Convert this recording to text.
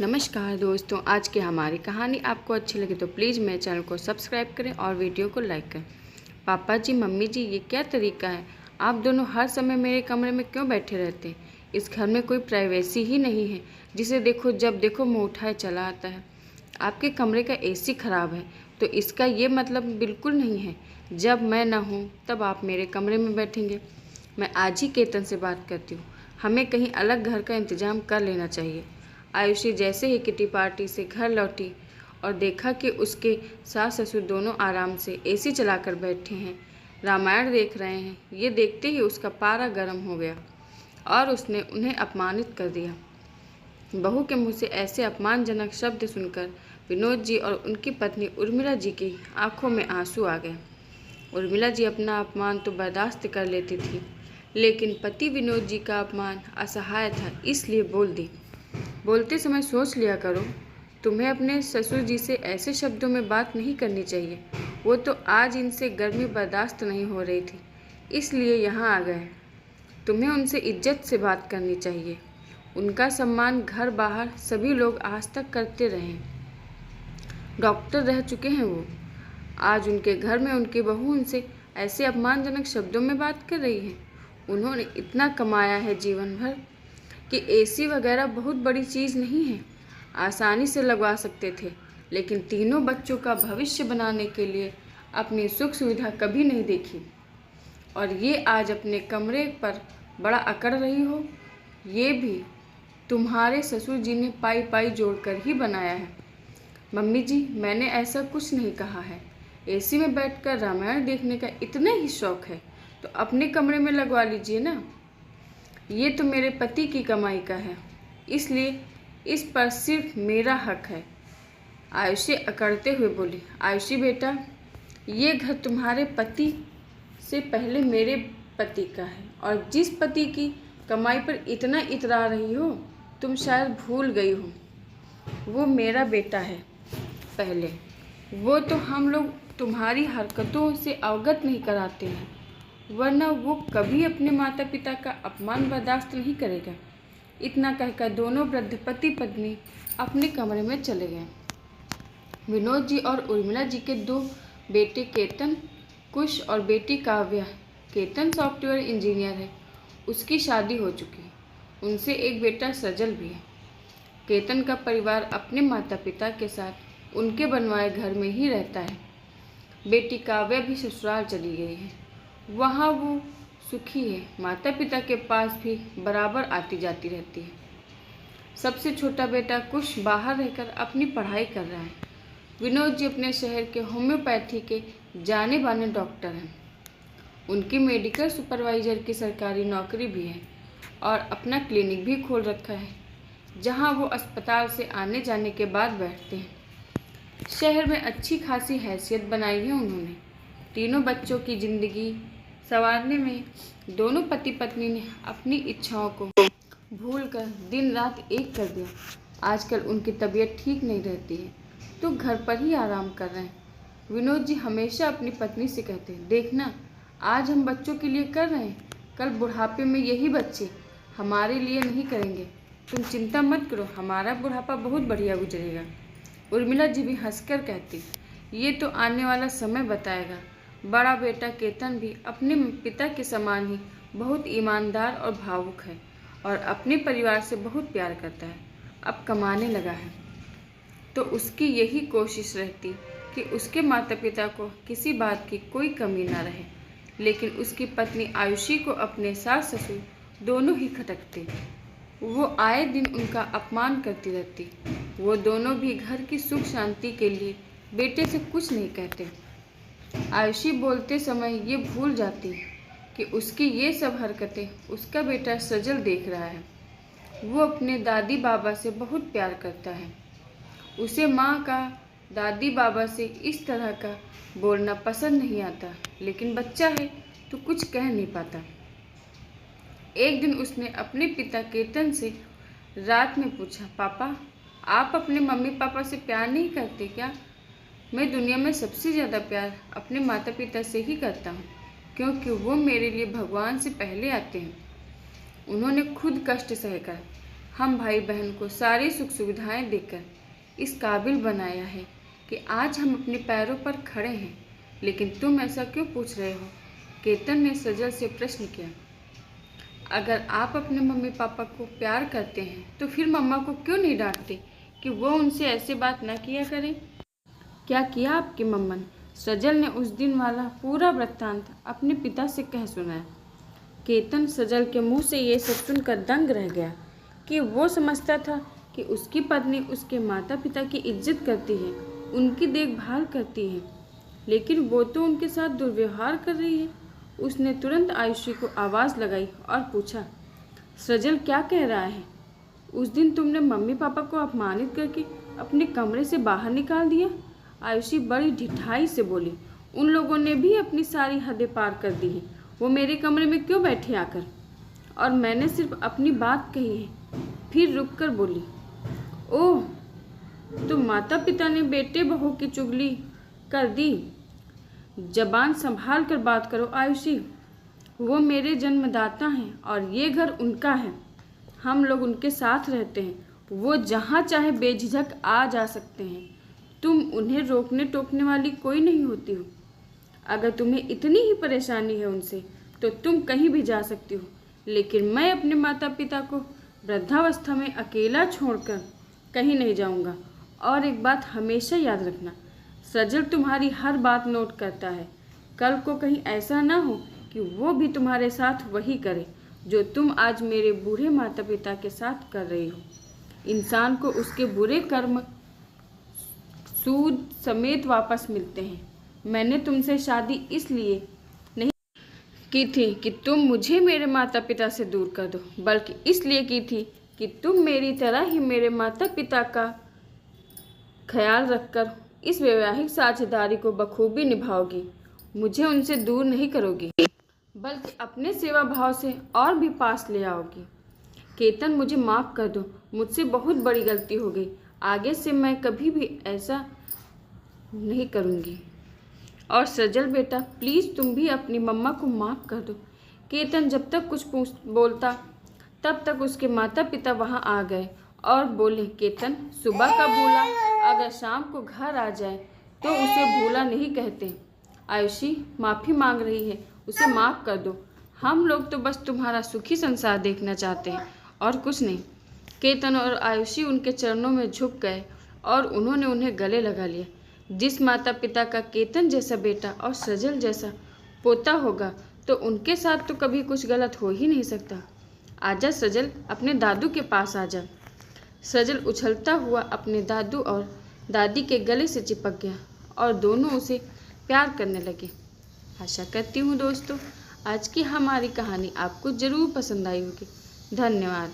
नमस्कार दोस्तों, आज की हमारी कहानी आपको अच्छी लगे तो प्लीज़ मेरे चैनल को सब्सक्राइब करें और वीडियो को लाइक करें। पापा जी, मम्मी जी, ये क्या तरीका है? आप दोनों हर समय मेरे कमरे में क्यों बैठे रहते हैं? इस घर में कोई प्राइवेसी ही नहीं है। जिसे देखो जब देखो मुँह उठाए चला आता है। आपके कमरे का एसी ख़राब है तो इसका ये मतलब बिल्कुल नहीं है जब मैं ना हूँ तब आप मेरे कमरे में बैठेंगे। मैं आज ही केतन से बात करती हूँ। हमें कहीं अलग घर का इंतज़ाम कर लेना चाहिए। आयुषी जैसे ही किटी पार्टी से घर लौटी और देखा कि उसके सास ससुर दोनों आराम से एसी चलाकर बैठे हैं, रामायण देख रहे हैं, ये देखते ही उसका पारा गर्म हो गया और उसने उन्हें अपमानित कर दिया। बहू के मुंह से ऐसे अपमानजनक शब्द सुनकर विनोद जी और उनकी पत्नी उर्मिला जी की आंखों में आंसू आ गए। उर्मिला जी अपना अपमान तो बर्दाश्त कर लेती थी, लेकिन पति विनोद जी का अपमान असहाय था, इसलिए बोल दी। बोलते समय सोच लिया करो, तुम्हें अपने ससुर जी से ऐसे शब्दों में बात नहीं करनी चाहिए। वो तो आज इनसे गर्मी बर्दाश्त नहीं हो रही थी, इसलिए यहाँ आ गए। तुम्हें उनसे इज्जत से बात करनी चाहिए। उनका सम्मान घर बाहर सभी लोग आज तक करते रहे। डॉक्टर रह चुके हैं वो। आज उनके घर में उनकी बहू उनसे ऐसे अपमानजनक शब्दों में बात कर रही है। उन्होंने इतना कमाया है जीवन भर कि एसी वगैरह बहुत बड़ी चीज़ नहीं है, आसानी से लगवा सकते थे, लेकिन तीनों बच्चों का भविष्य बनाने के लिए अपनी सुख सुविधा कभी नहीं देखी। और ये आज अपने कमरे पर बड़ा अकड़ रही हो। ये भी तुम्हारे ससुर जी ने पाई पाई जोड़कर ही बनाया है। मम्मी जी, मैंने ऐसा कुछ नहीं कहा है। एसी में बैठकर रामायण देखने का इतना ही शौक है तो अपने कमरे में लगवा लीजिए ना। ये तो मेरे पति की कमाई का है, इसलिए इस पर सिर्फ मेरा हक है। आयुषी अकड़ते हुए बोली, आयुषी बेटा, ये घर तुम्हारे पति से पहले मेरे पति का है और जिस पति की कमाई पर इतना इतरा रही हो तुम शायद भूल गई हो, वो मेरा बेटा है पहले। वो तो हम लोग तुम्हारी हरकतों से अवगत नहीं कराते हैं, वरना वो कभी अपने माता पिता का अपमान बर्दाश्त नहीं करेगा। इतना कहकर दोनों वृद्ध पति पत्नी अपने कमरे में चले गए। विनोद जी और उर्मिला जी के दो बेटे केतन कुश और बेटी काव्या। केतन सॉफ्टवेयर इंजीनियर है, उसकी शादी हो चुकी है। उनसे एक बेटा सजल भी है। केतन का परिवार अपने माता पिता के साथ उनके बनवाए घर में ही रहता है। बेटी काव्या भी ससुराल चली गई है, वहाँ वो सुखी है। माता पिता के पास भी बराबर आती जाती रहती है। सबसे छोटा बेटा कुश बाहर रहकर अपनी पढ़ाई कर रहा है। विनोद जी अपने शहर के होम्योपैथी के जाने माने डॉक्टर हैं। उनकी मेडिकल सुपरवाइजर की सरकारी नौकरी भी है और अपना क्लिनिक भी खोल रखा है, जहाँ वो अस्पताल से आने जाने के बाद बैठते हैं। शहर में अच्छी खासी हैसियत बनाई है उन्होंने। तीनों बच्चों की ज़िंदगी संवारने में दोनों पति पत्नी ने अपनी इच्छाओं को भूलकर दिन रात एक कर दिया। आजकल उनकी तबीयत ठीक नहीं रहती है तो घर पर ही आराम कर रहे हैं। विनोद जी हमेशा अपनी पत्नी से कहते हैं, देखना आज हम बच्चों के लिए कर रहे हैं, कल बुढ़ापे में यही बच्चे हमारे लिए नहीं करेंगे। तुम चिंता मत करो, हमारा बुढ़ापा बहुत बढ़िया गुजरेगा। उर्मिला जी भी हंसकर कहती, ये तो आने वाला समय बताएगा। बड़ा बेटा केतन भी अपने पिता के समान ही बहुत ईमानदार और भावुक है और अपने परिवार से बहुत प्यार करता है। अब कमाने लगा है तो उसकी यही कोशिश रहती कि उसके माता पिता को किसी बात की कोई कमी ना रहे, लेकिन उसकी पत्नी आयुषी को अपने सास ससुर दोनों ही खटकते। वो आए दिन उनका अपमान करती रहती। वो दोनों भी घर की सुख शांति के लिए बेटे से कुछ नहीं कहते। आयुषी बोलते समय ये भूल जाती कि उसकी ये सब हरकतें उसका बेटा सजल देख रहा है। वो अपने दादी बाबा से बहुत प्यार करता है। उसे माँ का दादी बाबा से इस तरह का बोलना पसंद नहीं आता, लेकिन बच्चा है तो कुछ कह नहीं पाता। एक दिन उसने अपने पिता केतन से रात में पूछा, पापा आप अपने मम्मी पापा से प्यार नहीं करते क्या? मैं दुनिया में सबसे ज़्यादा प्यार अपने माता पिता से ही करता हूँ, क्योंकि वो मेरे लिए भगवान से पहले आते हैं। उन्होंने खुद कष्ट सहकर हम भाई बहन को सारी सुख सुविधाएं देकर इस काबिल बनाया है कि आज हम अपने पैरों पर खड़े हैं, लेकिन तुम ऐसा क्यों पूछ रहे हो? केतन ने सजल से प्रश्न किया। अगर आप अपने मम्मी पापा को प्यार करते हैं तो फिर मम्मा को क्यों नहीं डांटते कि वो उनसे ऐसी बात न किया करें? क्या किया आपकी मम्मा ने? सजल ने उस दिन वाला पूरा वृत्तांत अपने पिता से कह सुनाया। केतन सजल के मुंह से ये सब सुनकर दंग रह गया कि वो समझता था कि उसकी पत्नी उसके माता पिता की इज्जत करती है, उनकी देखभाल करती है, लेकिन वो तो उनके साथ दुर्व्यवहार कर रही है। उसने तुरंत आयुषी को आवाज़ लगाई और पूछा, सजल क्या कह रहा है? उस दिन तुमने मम्मी पापा को अपमानित करके अपने कमरे से बाहर निकाल दिया। आयुषी बड़ी ढिठाई से बोली, उन लोगों ने भी अपनी सारी हदें पार कर दी हैं। वो मेरे कमरे में क्यों बैठे आकर? और मैंने सिर्फ अपनी बात कही है। फिर रुककर बोली, ओह, तो माता पिता ने बेटे बहू की चुगली कर दी। जबान संभाल कर बात करो आयुषी। वो मेरे जन्मदाता हैं और ये घर उनका है। हम लोग उनके साथ रहते हैं। वो जहाँ चाहे बेझिझक आ जा सकते हैं। तुम उन्हें रोकने टोकने वाली कोई नहीं होती हो। अगर तुम्हें इतनी ही परेशानी है उनसे तो तुम कहीं भी जा सकती हो, लेकिन मैं अपने माता पिता को वृद्धावस्था में अकेला छोड़कर कहीं नहीं जाऊंगा। और एक बात हमेशा याद रखना, सजल तुम्हारी हर बात नोट करता है। कल को कहीं ऐसा ना हो कि वो भी तुम्हारे साथ वही करे जो तुम आज मेरे बूढ़े माता पिता के साथ कर रही हो। इंसान को उसके बुरे कर्म सूद समेत वापस मिलते हैं। मैंने तुमसे शादी इसलिए नहीं की थी कि तुम मुझे मेरे माता पिता से दूर कर दो, बल्कि इसलिए की थी कि तुम मेरी तरह ही मेरे माता पिता का ख्याल रखकर इस वैवाहिक साझेदारी को बखूबी निभाओगी। मुझे उनसे दूर नहीं करोगी, बल्कि अपने सेवा भाव से और भी पास ले आओगी। केतन, मुझे माफ़ कर दो, मुझसे बहुत बड़ी गलती हो गई। आगे से मैं कभी भी ऐसा नहीं करूँगी। और सजल बेटा, प्लीज़ तुम भी अपनी मम्मा को माफ़ कर दो। केतन जब तक कुछ बोलता तब तक उसके माता पिता वहाँ आ गए और बोले, केतन, सुबह का भूला अगर शाम को घर आ जाए तो उसे भूला नहीं कहते। आयुषी माफ़ी मांग रही है, उसे माफ़ कर दो। हम लोग तो बस तुम्हारा सुखी संसार देखना चाहते हैं और कुछ नहीं। केतन और आयुषी उनके चरणों में झुक गए और उन्होंने उन्हें गले लगा लिया। जिस माता पिता का केतन जैसा बेटा और सजल जैसा पोता होगा तो उनके साथ तो कभी कुछ गलत हो ही नहीं सकता। आजा सजल, अपने दादू के पास आजा। सजल उछलता हुआ अपने दादू और दादी के गले से चिपक गया और दोनों उसे प्यार करने लगे। आशा करती हूँ दोस्तों आज की हमारी कहानी आपको ज़रूर पसंद आई होगी। धन्यवाद।